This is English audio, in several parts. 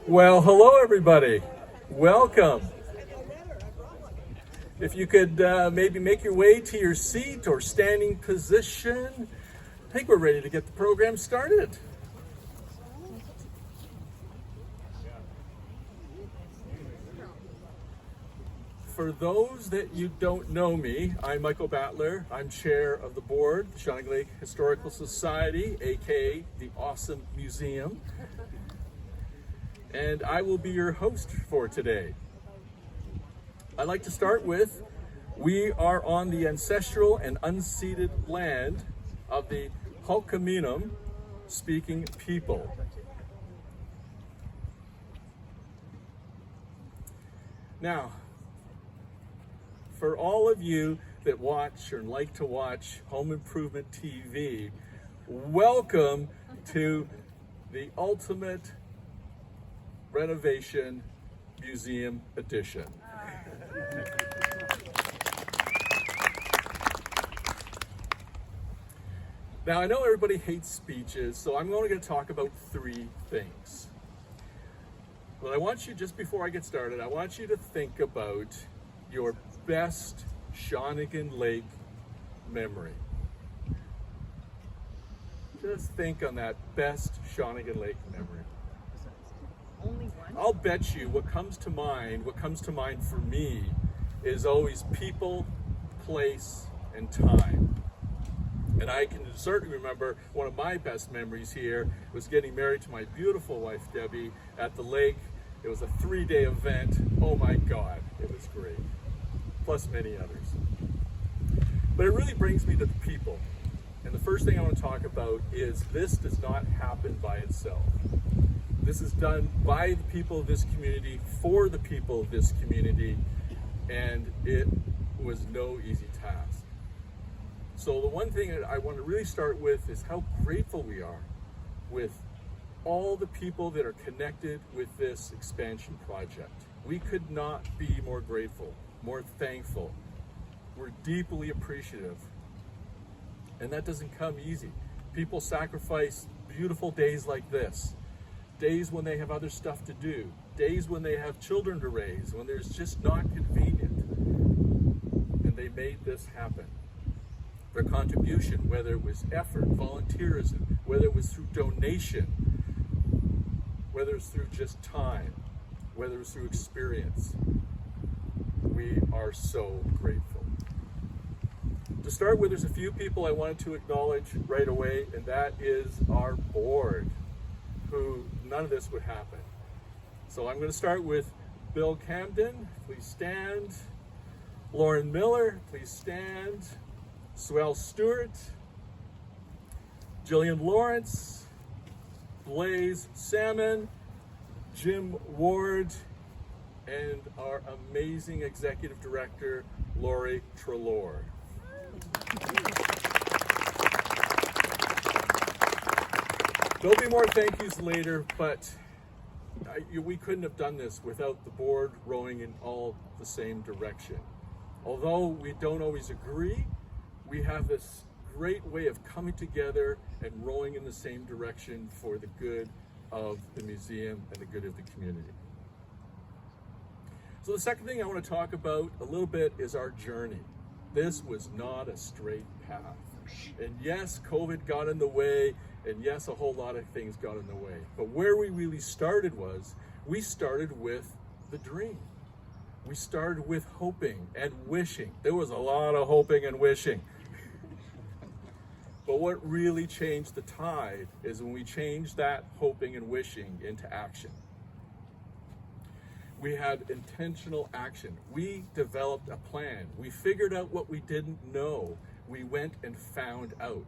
Well, hello everybody. Welcome. If you could maybe make your way to your seat or standing position, I think we're ready to get the program started. For those that you don't know me, I'm Michael Battler. I'm chair of the board, the Shawnigan Lake Historical Society, aka the Awesome Museum. And I will be your host for today. I'd like to start with, we are on the ancestral and unceded land of the Hulkaminum speaking people. Now, for all of you that watch or like to watch Home Improvement TV, welcome to the Ultimate Renovation Museum Edition. Now, I know everybody hates speeches, so I'm only going to talk about three things. But I want you, just before I get started, I want you to think about your best Shawnigan Lake memory. Just think on that best Shawnigan Lake memory. Only one? I'll bet you what comes to mind for me is always people, place, and time. And I can certainly remember one of my best memories here was getting married to my beautiful wife, Debbie, at the lake. It was a 3-day event. Oh my God, it was great. Plus many others. But it really brings me to the people. And the first thing I want to talk about is this does not happen by itself. This is done by the people of this community, for the people of this community, and it was no easy task. So the one thing that I want to really start with is how grateful we are with all the people that are connected with this expansion project. We could not be more grateful, more thankful. We're deeply appreciative. And that doesn't come easy. People sacrifice beautiful days like this, days when they have other stuff to do, days when they have children to raise, when there's just not convenient. And they made this happen. Their contribution, whether it was effort, volunteerism, whether it was through donation, whether it's through just time, whether it's through experience, we are so grateful. To start with, there's a few people I wanted to acknowledge right away, and that is our board, who none of this would happen. So I'm going to start with Bill Camden, please stand. Lauren Miller, please stand. Swell Stewart, Jillian Lawrence, Blaze Salmon, Jim Ward, and our amazing executive director, Lori Trelaw. There'll be more thank yous later, but we couldn't have done this without the board rowing in all the same direction. Although we don't always agree, we have this great way of coming together and rowing in the same direction for the good of the museum and the good of the community. So the second thing I want to talk about a little bit is our journey. This was not a straight path. And yes, COVID got in the way, and yes, a whole lot of things got in the way. But where we really started was, we started with the dream. We started with hoping and wishing. There was a lot of hoping and wishing. But what really changed the tide is when we changed that hoping and wishing into action. We had intentional action. We developed a plan. We figured out what we didn't know. We went and found out.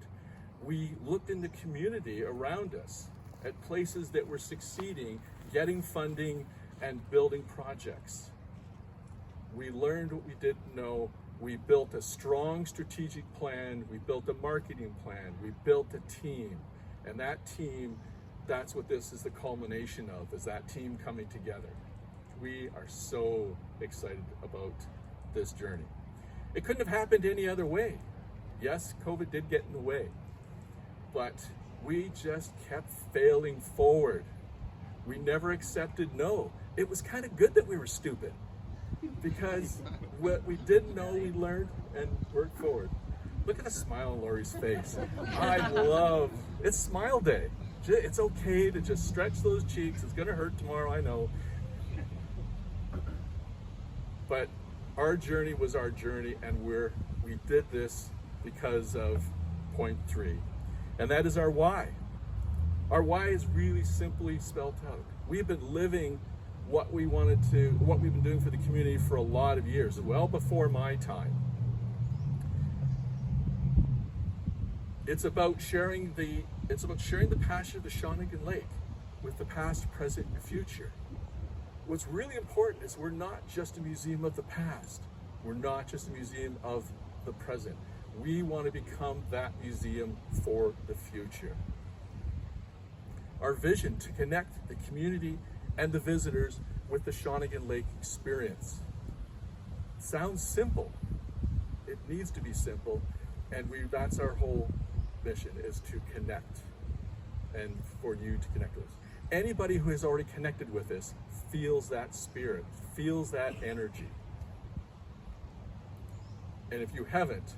We looked in the community around us at places that were succeeding, getting funding, and building projects. We learned what we didn't know. We built a strong strategic plan. We built a marketing plan. We built a team. And that team, that's what this is the culmination of, is that team coming together. We are so excited about this journey. It couldn't have happened any other way. Yes, COVID did get in the way, but We just kept failing forward. We never accepted no. It was kind of good that we were stupid, because what we didn't know, we learned and worked forward. Look at the smile on Lori's face. It's Smile Day. It's okay to just stretch those cheeks. It's gonna hurt tomorrow, I know. But our journey was our journey, and we did this because of point 3. And that is our why. Our why is really simply spelled out. We've been living what we've been doing for the community for a lot of years, well before my time. It's about sharing the passion of the Shawnigan Lake with the past, present, and future. What's really important is we're not just a museum of the past. We're not just a museum of the present. We want to become that museum for the future. Our vision to connect the community and the visitors with the Shawnigan Lake experience. Sounds simple. It needs to be simple, and that's our whole mission, is to connect, and for you to connect with us. Anybody who has already connected with us feels that spirit, feels that energy. And if you haven't,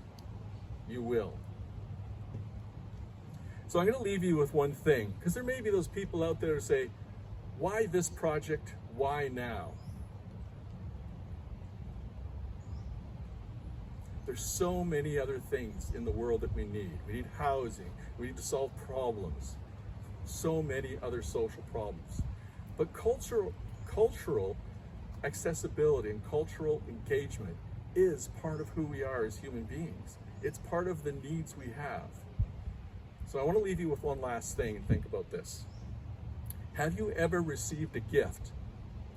you will. So I'm going to leave you with one thing, because there may be those people out there who say, why this project? Why now? There's so many other things in the world that we need. We need housing. We need to solve problems. So many other social problems. But cultural accessibility and cultural engagement is part of who we are as human beings. It's part of the needs we have. So I want to leave you with one last thing, and think about this. Have you ever received a gift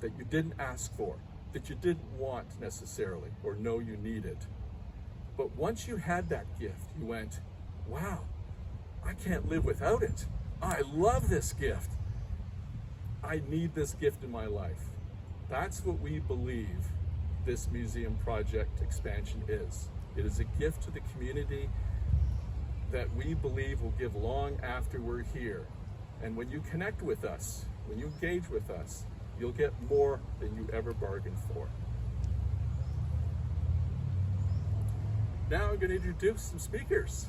that you didn't ask for, that you didn't want necessarily or know you needed? But once you had that gift, you went, wow, I can't live without it. I love this gift. I need this gift in my life. That's what we believe this museum project expansion is. It is a gift to the community that we believe will give long after we're here. And when you connect with us, when you engage with us, you'll get more than you ever bargained for. Now I'm going to introduce some speakers.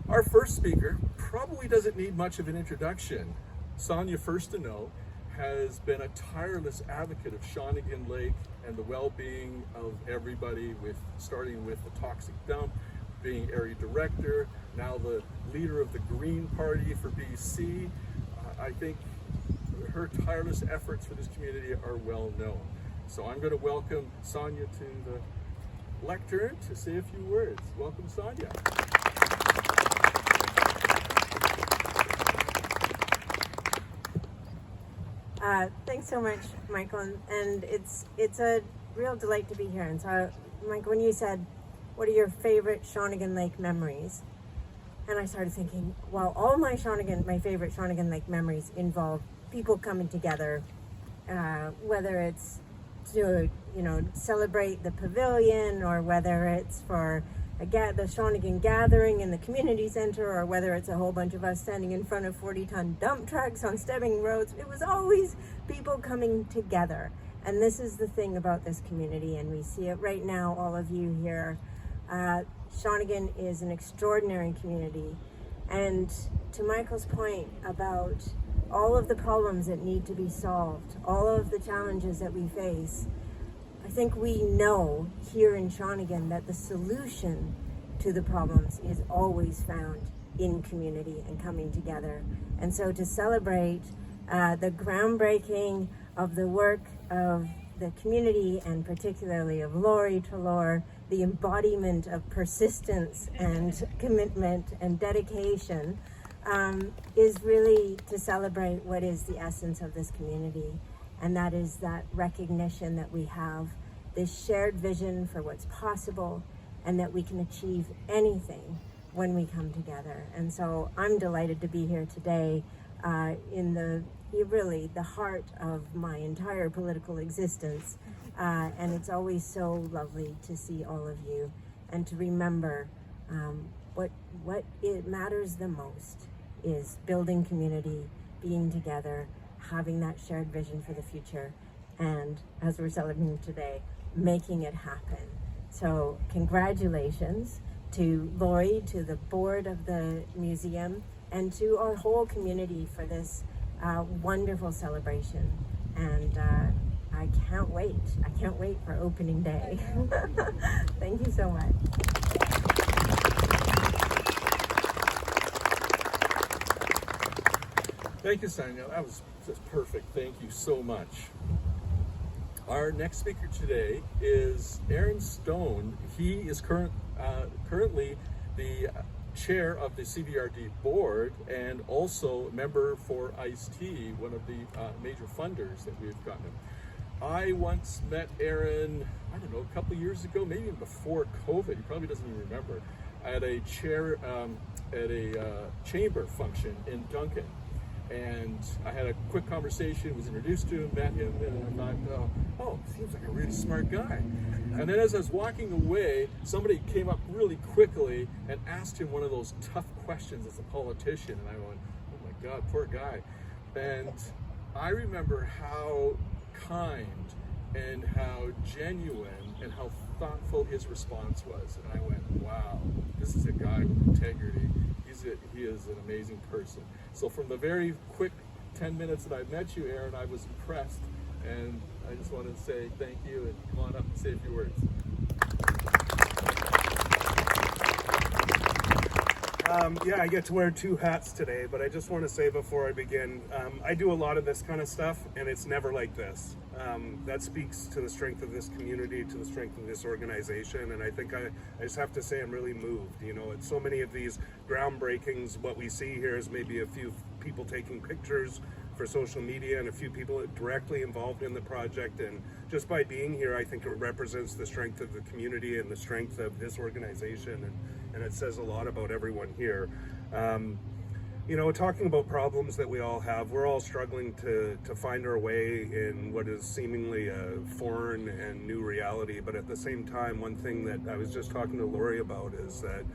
Our first speaker probably doesn't need much of an introduction. Sonia First to Know has been a tireless advocate of Shawnigan Lake and the well-being of everybody, starting with the toxic dump, being area director, now the leader of the Green Party for BC. I think her tireless efforts for this community are well known. So I'm going to welcome Sonia to the lectern to say a few words. Welcome, Sonia. Thanks so much, Michael, and it's a real delight to be here. And so, Michael, when you said, what are your favorite Shawnigan Lake memories? And I started thinking, well, all my favorite Shawnigan Lake memories involve people coming together, whether it's to, celebrate the pavilion, or whether it's for the Shawnigan gathering in the community center, or whether it's a whole bunch of us standing in front of 40-ton dump trucks on Stebbing roads. It was always people coming together. And this is the thing about this community, and we see it right now, all of you here. Shawnigan is an extraordinary community. And to Michael's point about all of the problems that need to be solved, all of the challenges that we face, I think we know here in Shawnigan that the solution to the problems is always found in community and coming together. And so to celebrate the groundbreaking of the work of the community, and particularly of Lori Trelaw, the embodiment of persistence and commitment and dedication, is really to celebrate what is the essence of this community. And that is that recognition that we have this shared vision for what's possible, and that we can achieve anything when we come together. And so I'm delighted to be here today in the you're really the heart of my entire political existence. And it's always so lovely to see all of you and to remember what it matters the most is building community, being together, having that shared vision for the future, and as we're celebrating today, making it happen. So congratulations to Lori, to the board of the museum, and to our whole community for this wonderful celebration. And I can't wait. I can't wait for opening day. Thank you so much. Thank you, Sonia. That was just perfect. Thank you so much. Our next speaker today is Aaron Stone. He is currently the chair of the CVRD board and also member for ICE-T, one of the major funders that we've gotten. I once met Aaron, I don't know, a couple of years ago, maybe even before COVID. He probably doesn't even remember. At a chamber function in Duncan. And I had a quick conversation, was introduced to him, met him, and I thought, oh, seems like a really smart guy. And then as I was walking away, somebody came up really quickly and asked him one of those tough questions as a politician. And I went, oh my God, poor guy. And I remember how kind and how genuine and how thoughtful his response was. And I went, wow, this is a guy with integrity. He is an amazing person. So from the very quick 10 minutes that I met you, Aaron, I was impressed. And I just wanted to say thank you and come on up and say a few words. Yeah, I get to wear two hats today, but I just want to say before I begin, I do a lot of this kind of stuff, and it's never like this. That speaks to the strength of this community, to the strength of this organization, and I think I just have to say I'm really moved. You know, it's so many of these groundbreakings. What we see here is maybe a few people taking pictures for social media and a few people directly involved in the project, and just by being here, I think it represents the strength of the community and the strength of this organization, and it says a lot about everyone here. You know, talking about problems that we all have, we're all struggling to find our way in what is seemingly a foreign and new reality, but at the same time, one thing that I was just talking to Lori about is that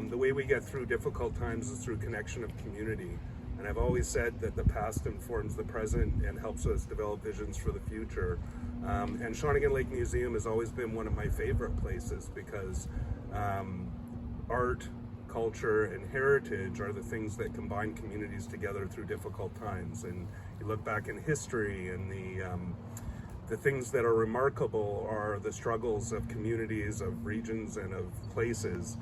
the way we get through difficult times is through connection of community. And I've always said that the past informs the present and helps us develop visions for the future. And Shawnigan Lake Museum has always been one of my favorite places because art, culture, and heritage are the things that combine communities together through difficult times. And you look back in history, and the things that are remarkable are the struggles of communities, of regions, and of places,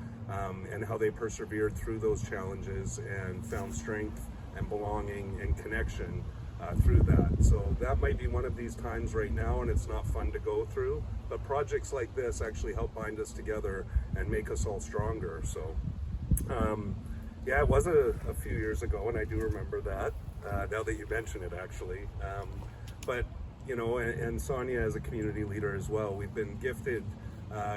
and how they persevered through those challenges and found strength and belonging and connection through that. So that might be one of these times right now, and it's not fun to go through, but projects like this actually help bind us together and make us all stronger. So yeah, it was a few years ago, and I do remember that, now that you mention it, actually. But, you know, and Sonia as a community leader as well, we've been gifted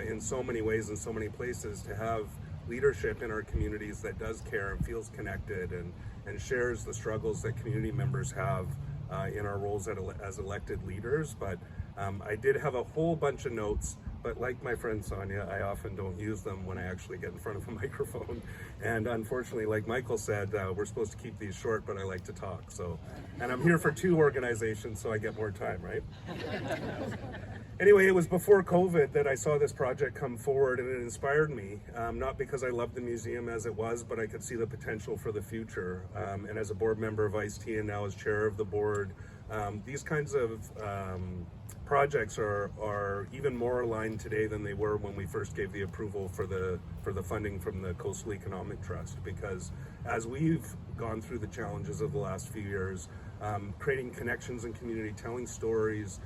in so many ways in so many places to have leadership in our communities that does care and feels connected and shares the struggles that community members have in our roles as elected leaders. But I did have a whole bunch of notes, but like my friend Sonia, I often don't use them when I actually get in front of a microphone. And unfortunately, like Michael said, we're supposed to keep these short, but I like to talk. So, and I'm here for two organizations, so I get more time, right? Anyway, it was before COVID that I saw this project come forward, and it inspired me, not because I loved the museum as it was, but I could see the potential for the future. And as a board member of ICE-T and now as chair of the board, these kinds of projects are even more aligned today than they were when we first gave the approval for the funding from the Coastal Economic Trust, because as we've gone through the challenges of the last few years, creating connections in community, telling stories,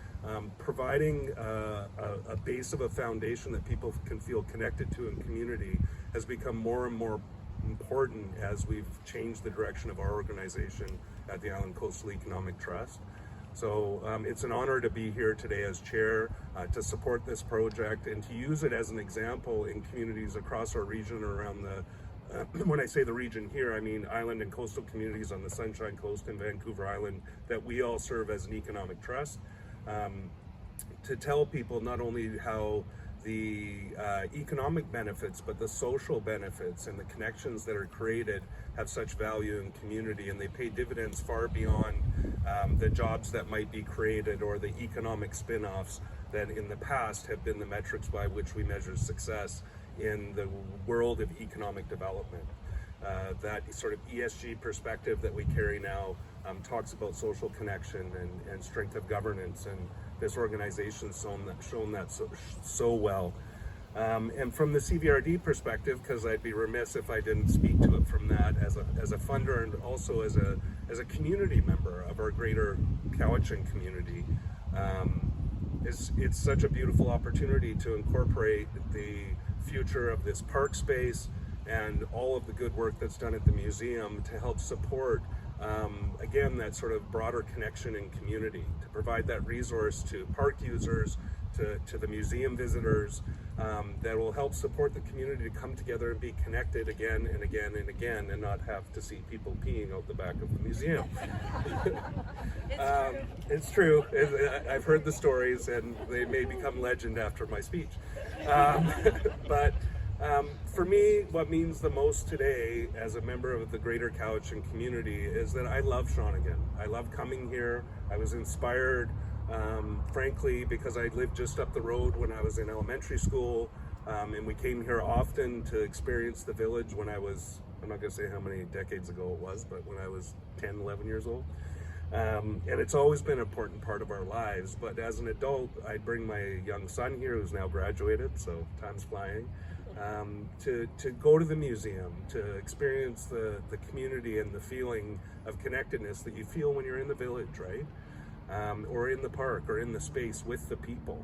providing a base of a foundation that people can feel connected to in community has become more and more important as we've changed the direction of our organization at the Island Coastal Economic Trust. So it's an honor to be here today as chair, to support this project and to use it as an example in communities across our region around when I say the region here, I mean island and coastal communities on the Sunshine Coast and Vancouver Island, that we all serve as an economic trust, to tell people not only how the economic benefits, but the social benefits and the connections that are created have such value in community, and they pay dividends far beyond the jobs that might be created or the economic spin-offs that in the past have been the metrics by which we measure success in the world of economic development. That sort of ESG perspective that we carry now talks about social connection and strength of governance, and this organization's shown that so well. And from the CVRD perspective, because I'd be remiss if I didn't speak to it from that as a funder and also as a community member of our greater Cowichan community. It's such a beautiful opportunity to incorporate the future of this park space and all of the good work that's done at the museum to help support, again, that sort of broader connection in community, to provide that resource to park users, to the museum visitors, that will help support the community to come together and be connected again and again and again, and not have to see people peeing out the back of the museum. It's true. I've heard the stories, and they may become legend after my speech. But for me, what means the most today as a member of the greater Cowichan community is that I love Shawnigan. I love coming here. I was inspired, frankly, because I lived just up the road when I was in elementary school, and we came here often to experience the village when I was, I'm not going to say how many decades ago it was, but when I was 10, 11 years old. And it's always been an important part of our lives. But as an adult, I bring my young son here, who's now graduated, so time's flying, to go to the museum, to experience the community and the feeling of connectedness that you feel when you're in the village, right? Or in the park, or in the space with the people.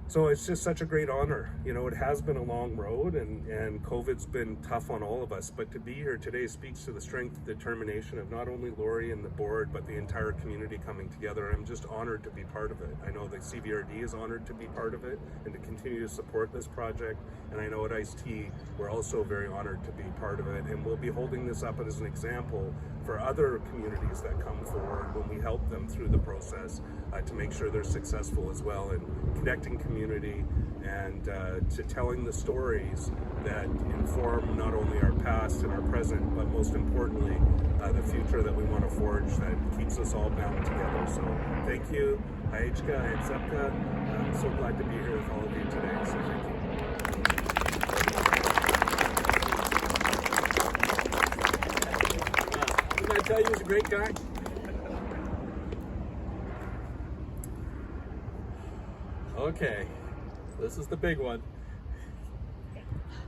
So it's just such a great honor. You know, it has been a long road, and COVID's been tough on all of us, but to be here today speaks to the strength and determination of not only Lori and the board, but the entire community coming together. I'm just honored to be part of it. I know that CVRD is honored to be part of it and to continue to support this project, and I know at Ice-T we're also very honored to be part of it, and we'll be holding this up as an example for other communities that come forward when we help them through the process, to make sure they're successful as well in connecting community and to telling the stories that inform not only our past and our present, but most importantly, the future that we want to forge that keeps us all bound together. So thank you, Haechka, and Sepka. I'm so glad to be here with all of you today, so thank you. Didn't I tell you he was a great guy? Okay, this is the big one.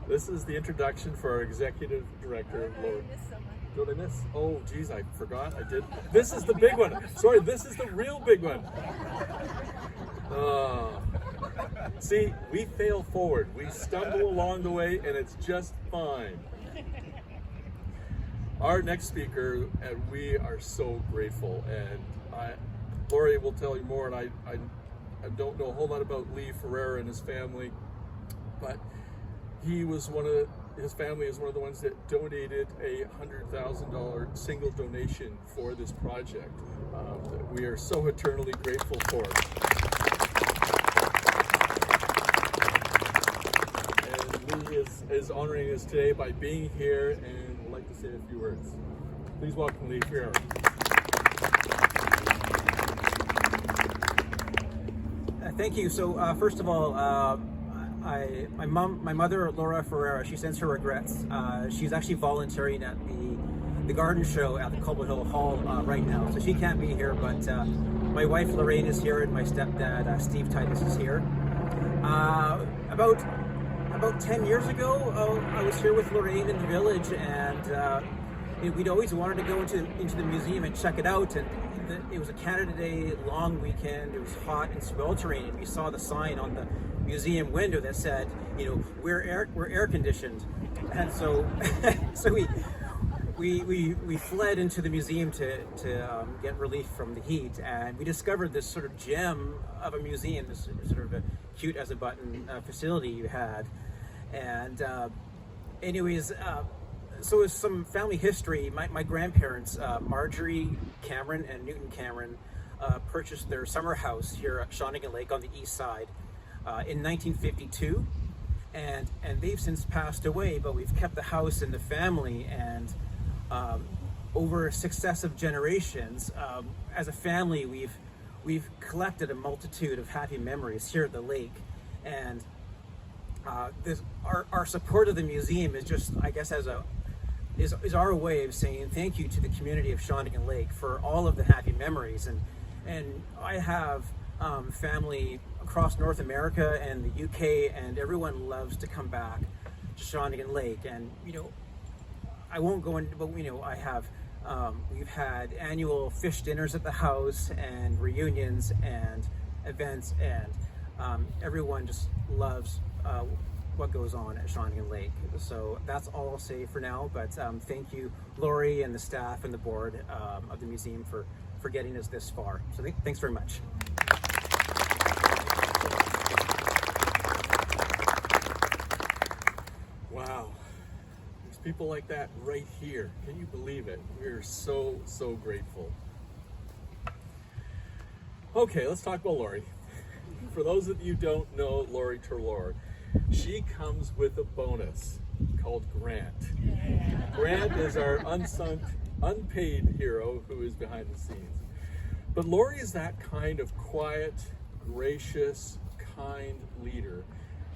This is the introduction for our executive director, Lori. What did I miss? Oh, geez, I forgot. I did. This is the big one. Sorry, this is the real big one. See, we fail forward. We stumble along the way, and it's just fine. Our next speaker, and we are so grateful, and Lori will tell you more, and I don't know a whole lot about Lee Ferreira and his family, but his family is one of the ones that donated a $100,000 single donation for this project that we are so eternally grateful for. And Lee is honoring us today by being here and would like to say a few words. Please welcome Lee Ferreira. Thank you. So first of all, my mother, Laura Ferreira, she sends her regrets. She's actually volunteering at the garden show at the Cobble Hill Hall right now, so she can't be here. But my wife Lorraine is here, and my stepdad Steve Titus is here. About 10 years ago, I was here with Lorraine in the village, and we'd always wanted to go into the museum and check it out. And it was a Canada Day long weekend. It was hot and sweltering, and we saw the sign on the museum window that said, we're air conditioned, and so so we fled into the museum to get relief from the heat, and we discovered this sort of gem of a museum, this sort of a cute as a button facility you had, and anyways, so with some family history, my grandparents, Marjorie Cameron and Newton Cameron, purchased their summer house here at Shawnigan Lake on the east side in 1952, and they've since passed away, but we've kept the house in the family, and over successive generations, as a family, we've collected a multitude of happy memories here at the lake, and our support of the museum is just, I guess, is our way of saying thank you to the community of Shawnigan Lake for all of the happy memories. And I have family across North America and the UK, and everyone loves to come back to Shawnigan Lake. And I won't go into, but I have we've had annual fish dinners at the house and reunions and events, and everyone just loves what goes on at Shawnigan Lake. So that's all I'll say for now, but thank you, Lori and the staff and the board of the museum for getting us this far. So thanks very much. Wow. There's people like that right here. Can you believe it? We're so, so grateful. Okay, let's talk about Lori. For those of you who don't know Lori Turlor, she comes with a bonus called Grant. Grant is our unsung, unpaid hero who is behind the scenes. But Lori is that kind of quiet, gracious, kind leader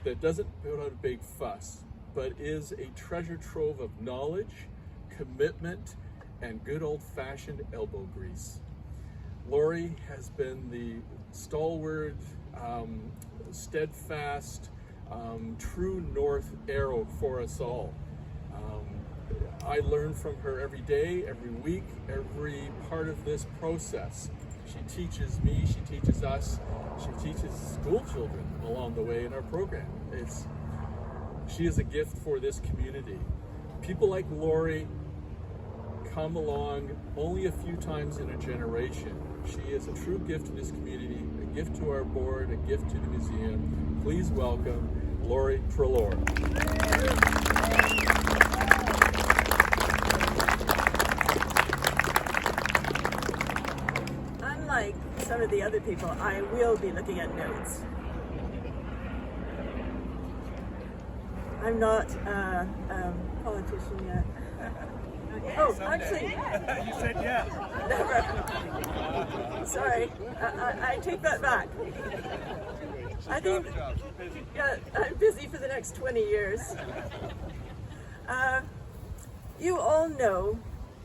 that doesn't put out a big fuss, but is a treasure trove of knowledge, commitment, and good old-fashioned elbow grease. Lori has been the stalwart, steadfast, true north arrow for us all. I learn from her every day, every week, every part of this process. She teaches me, she teaches us, she teaches school children along the way in our program. She is a gift for this community. People like Lori come along only a few times in a generation. She is a true gift to this community, a gift to our board, a gift to the museum. Please welcome Lori Turlor. Unlike some of the other people, I will be looking at notes. I'm not a politician yet. Oh, actually, You said yes. never. Sorry, I take that back. I think, yeah, I'm busy for the next 20 years. You all know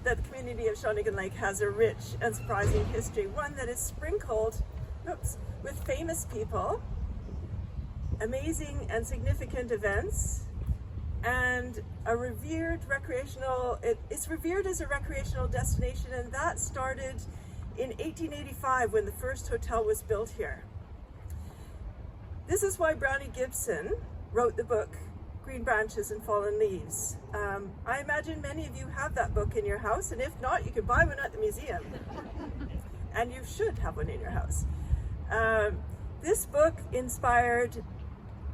that the community of Shawnigan Lake has a rich and surprising history, one that is sprinkled, with famous people, amazing and significant events, and a revered recreational, it's revered as a recreational destination, and that started in 1885 when the first hotel was built here. This is why Brownie Gibson wrote the book Green Branches and Fallen Leaves. I imagine many of you have that book in your house, and if not, you can buy one at the museum. And you should have one in your house. This book inspired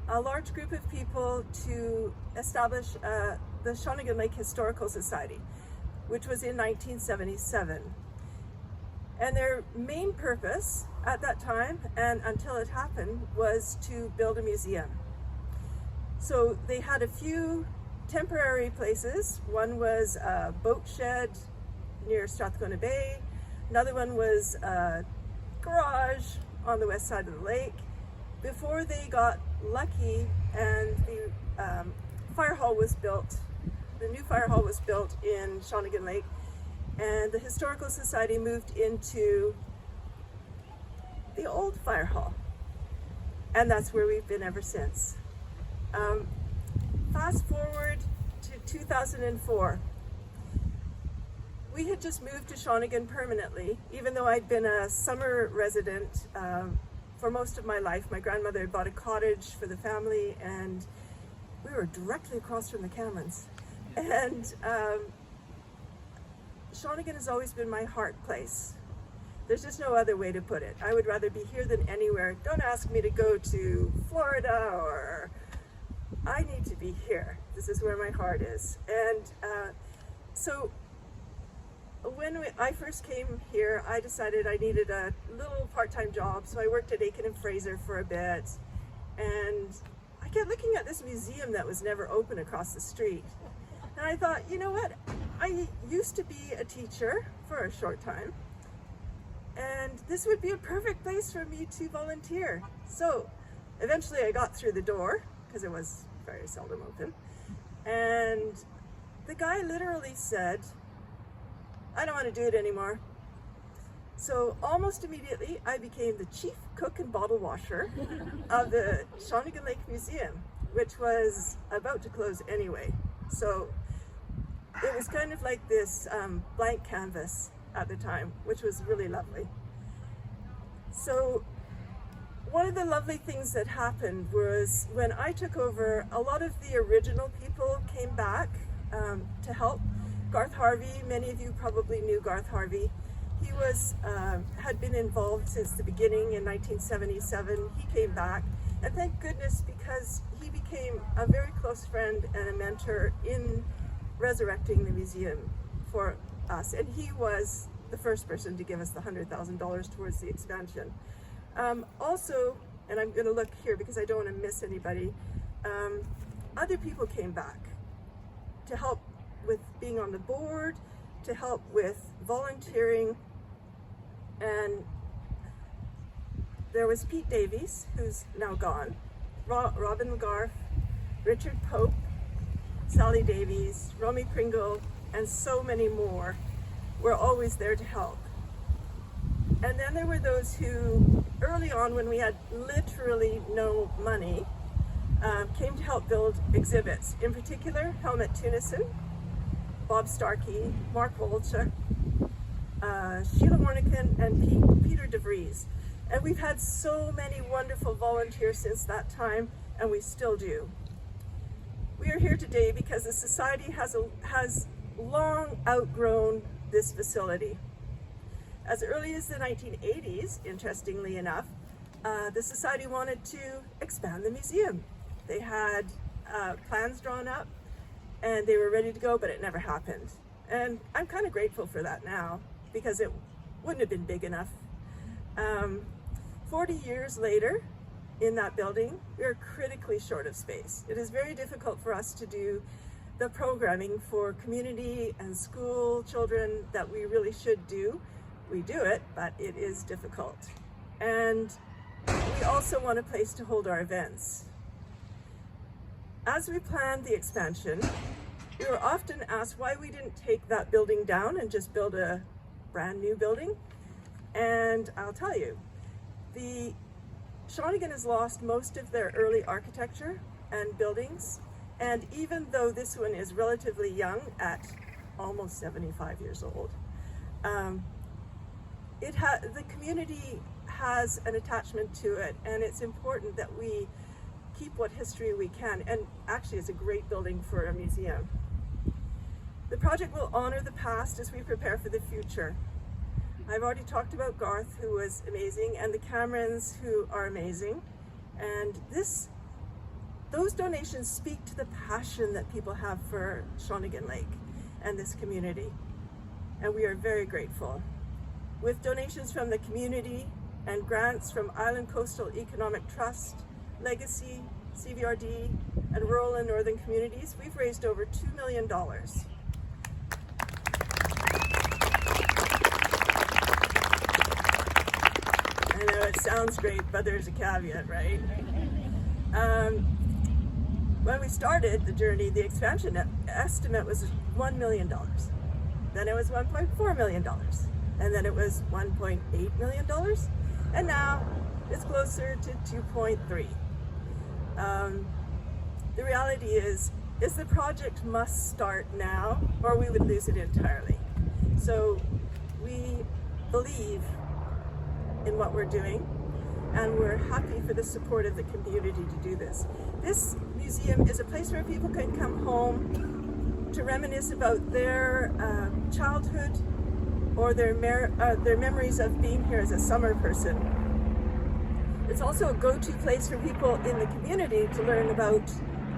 a large group of people to establish the Shawnigan Lake Historical Society, which was in 1977. And their main purpose at that time, and until it happened, was to build a museum. So they had a few temporary places. One was a boat shed near Strathcona Bay. Another one was a garage on the west side of the lake. Before they got lucky and the fire hall was built, the new fire hall was built in Shawnigan Lake, and the Historical Society moved into the old fire hall. And that's where we've been ever since. Fast forward to 2004. We had just moved to Shawnigan permanently, even though I'd been a summer resident for most of my life. My grandmother had bought a cottage for the family, and we were directly across from the Camerons. And Shawnigan has always been my heart place. There's just no other way to put it. I would rather be here than anywhere. Don't ask me to go to Florida, or I need to be here. This is where my heart is. And so when I first came here, I decided I needed a little part-time job. So I worked at Aiken and Fraser for a bit. And I kept looking at this museum that was never open across the street. And I thought, you know what? I used to be a teacher for a short time. And this would be a perfect place for me to volunteer. So eventually I got through the door, because it was very seldom open. And the guy literally said, I don't want to do it anymore. So almost immediately I became the chief cook and bottle washer of the Shawnigan Lake Museum, which was about to close anyway. So it was kind of like this blank canvas at the time, which was really lovely. So one of the lovely things that happened was when I took over, a lot of the original people came back to help. Garth Harvey, many of you probably knew Garth Harvey. He was had been involved since the beginning in 1977. He came back, and thank goodness, because he became a very close friend and a mentor in resurrecting the museum for us. And he was the first person to give us the $100,000 towards the expansion. Also, and I'm going to look here because I don't want to miss anybody, other people came back to help with being on the board, to help with volunteering. And there was Pete Davies, who's now gone, Robin McGarf, Richard Pope, Sally Davies, Romy Pringle, and so many more were always there to help. And then there were those who, early on when we had literally no money, came to help build exhibits. In particular, Helmut Tunison, Bob Starkey, Mark Wolchuk, Sheila Hornican, and Peter DeVries. And we've had so many wonderful volunteers since that time, and we still do. We are here today because the Society has long outgrown this facility. As early as the 1980s, interestingly enough, the Society wanted to expand the museum. They had plans drawn up and they were ready to go, but it never happened. And I'm kind of grateful for that now, because it wouldn't have been big enough. 40 years later, in that building, we are critically short of space. It is very difficult for us to do the programming for community and school children that we really should do. We do it, but it is difficult. And we also want a place to hold our events. As we planned the expansion, we were often asked why we didn't take that building down and just build a brand new building. And I'll tell you, the Shawnigan has lost most of their early architecture and buildings, and even though this one is relatively young at almost 75 years old, the community has an attachment to it, and it's important that we keep what history we can, and actually it's a great building for a museum. The project will honor the past as we prepare for the future. I've already talked about Garth, who was amazing, and the Camerons, who are amazing. And those donations speak to the passion that people have for Shawnigan Lake and this community. And we are very grateful. With donations from the community and grants from Island Coastal Economic Trust, Legacy, CVRD, and rural and northern communities, we've raised over $2 million. I know it sounds great, but there's a caveat, right? When we started the journey, the expansion estimate was $1 million. Then it was $1.4 million. And then it was $1.8 million. And now it's closer to 2.3. The reality is the project must start now, or we would lose it entirely. So we believe in what we're doing, and we're happy for the support of the community to do this. This museum is a place where people can come home to reminisce about their childhood or their memories of being here as a summer person. It's also a go-to place for people in the community to learn about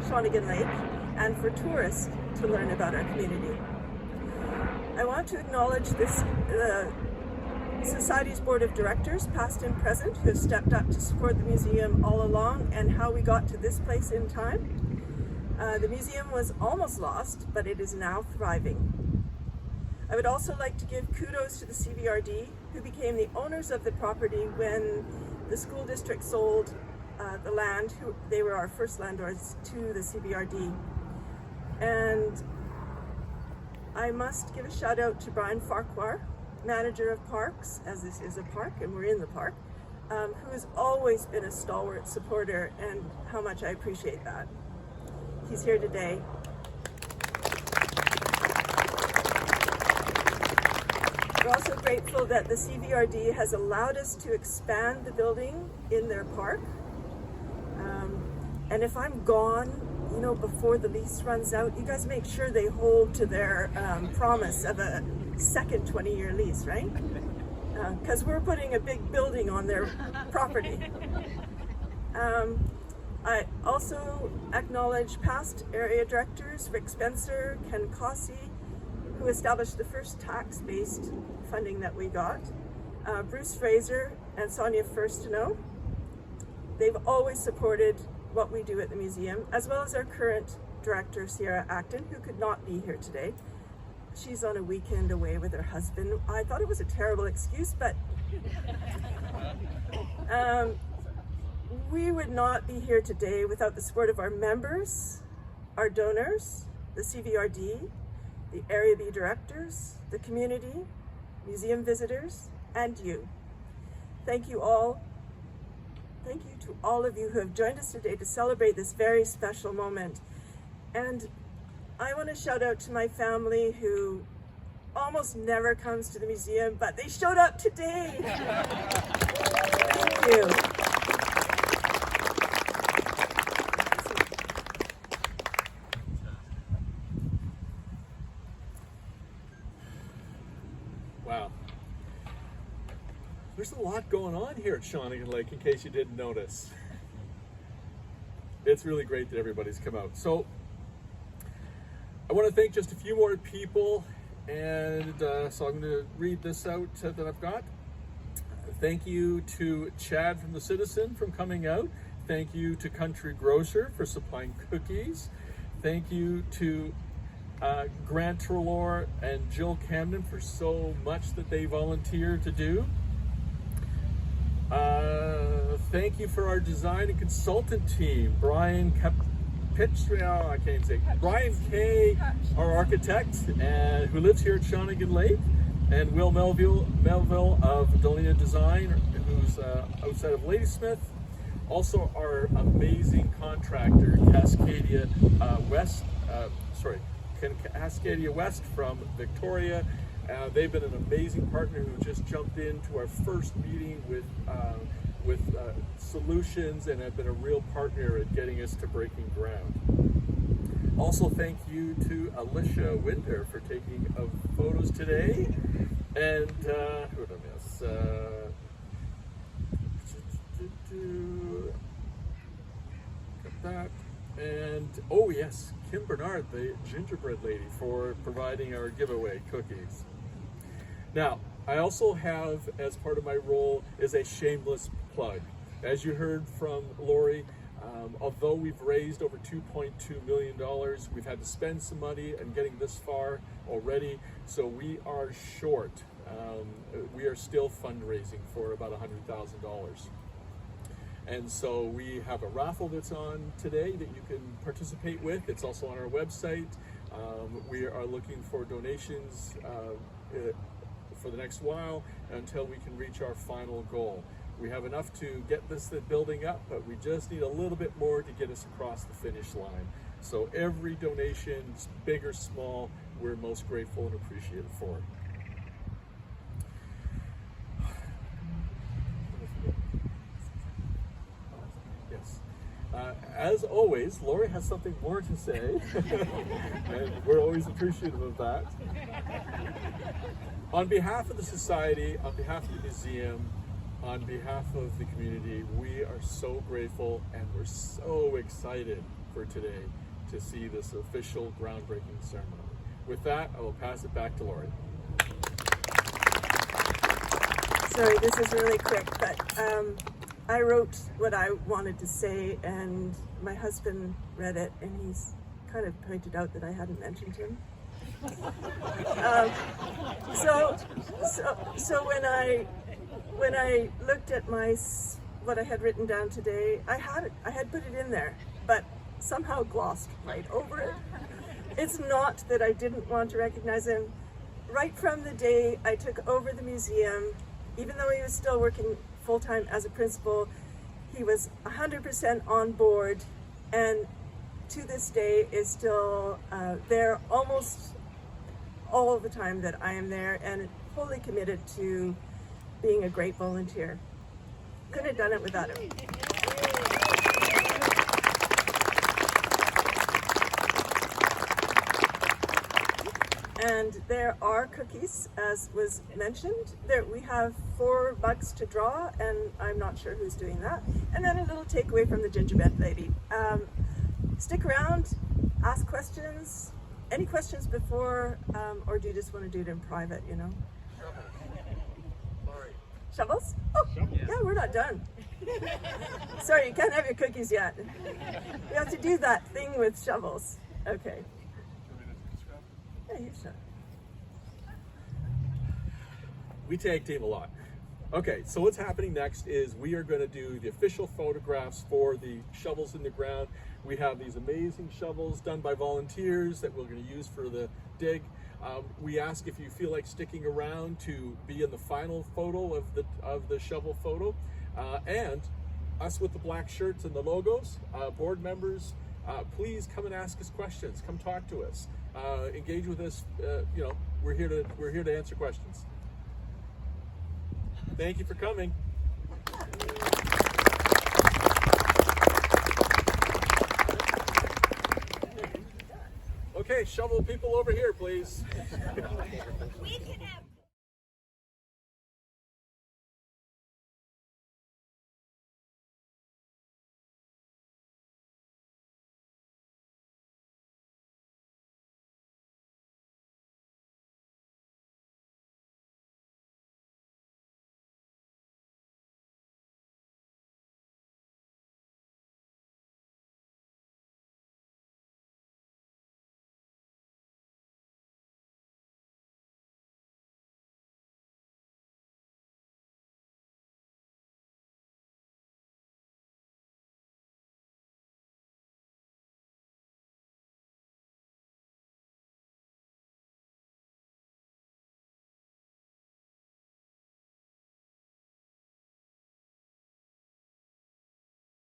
Shawnigan Lake and for tourists to learn about our community. I want to acknowledge the Society's Board of Directors, past and present, who have stepped up to support the museum all along and how we got to this place in time. The museum was almost lost, but it is now thriving. I would also like to give kudos to the CVRD, who became the owners of the property when the school district sold the land. They were our first landlords to the CVRD. And I must give a shout out to Brian Farquhar, manager of parks, as this is a park and we're in the park, who has always been a stalwart supporter, and how much I appreciate that. He's here today. We're also grateful that the CVRD has allowed us to expand the building in their park. And if I'm gone, before the lease runs out, you guys make sure they hold to their promise of a second 20-year lease, right? Because we're putting a big building on their property. I also acknowledge past area directors Rick Spencer, Ken Cossey, who established the first tax-based funding that we got, Bruce Fraser and Sonia Firstino. They've always supported what we do at the museum, as well as our current director, Sierra Acton, who could not be here today. She's on a weekend away with her husband. I thought it was a terrible excuse, but we would not be here today without the support of our members, our donors, the CVRD, the Area B directors, the community, museum visitors, and you. Thank you all. Thank you to all of you who have joined us today to celebrate this very special moment. And I want to shout out to my family, who almost never comes to the museum, but they showed up today. Thank you. Wow. There's a lot going on here at Shawnigan Lake, in case you didn't notice. It's really great that everybody's come out. So I want to thank just a few more people, and so I'm going to read this out that I've got. Thank you to Chad from the Citizen for coming out. Thank you to Country Grocer for supplying cookies. Thank you to Grant Trelaw and Jill Camden for so much that they volunteered to do. Thank you for our design and consultant team, Brian Brian Kay, our architect, and who lives here at Shawnigan Lake, and Will Melville of Delina Design, who's outside of Ladysmith. Also, our amazing contractor, Cascadia West from Victoria. They've been an amazing partner who just jumped into our first meeting with solutions, and have been a real partner at getting us to breaking ground. Also, thank you to Alicia Winter for taking photos today, and who did I miss? Got that. And oh yes, Kim Bernard, the gingerbread lady, for providing our giveaway cookies. Now, I also have, as part of my role, is a shameless plug. As you heard from Lori, although we've raised over $2.2 million, we've had to spend some money and getting this far already, so we are short. We are still fundraising for about $100,000. And so we have a raffle that's on today that you can participate with. It's also on our website. We are looking for donations for the next while until we can reach our final goal. We have enough to get this building up, but we just need a little bit more to get us across the finish line. So every donation, big or small, we're most grateful and appreciative for. Yes. As always, Lori has something more to say, and we're always appreciative of that. On behalf of the Society, on behalf of the museum, on behalf of the community, we are so grateful and we're so excited for today to see this official groundbreaking ceremony. With that, I will pass it back to Lori. Sorry, this is really quick, but I wrote what I wanted to say, and my husband read it, and he's kind of pointed out that I hadn't mentioned him. So when I looked at what I had written down today, I had put it in there, but somehow glossed right over it. It's not that I didn't want to recognize him. Right from the day I took over the museum, even though he was still working full-time as a principal, he was 100% on board, and to this day is still there almost all the time that I am there, and wholly committed to being a great volunteer. Couldn't have done it without him. And there are cookies, as was mentioned. We have 4 mugs to draw, and I'm not sure who's doing that. And then a little takeaway from the gingerbread lady. Stick around, ask questions. Any questions before, or do you just want to do it in private, you know? Shovels? Oh, yeah, we're not done. Sorry, you can't have your cookies yet. We have to do that thing with shovels. Okay. Yeah, you should. We tag team a lot. Okay, so what's happening next is we are going to do the official photographs for the shovels in the ground. We have these amazing shovels done by volunteers that we're going to use for the dig. We ask if you feel like sticking around to be in the final photo of the shovel photo, and us with the black shirts and the logos. Board members, please come and ask us questions. Come talk to us. Engage with us. We're here to answer questions. Thank you for coming. Okay, shovel people over here, please. We can have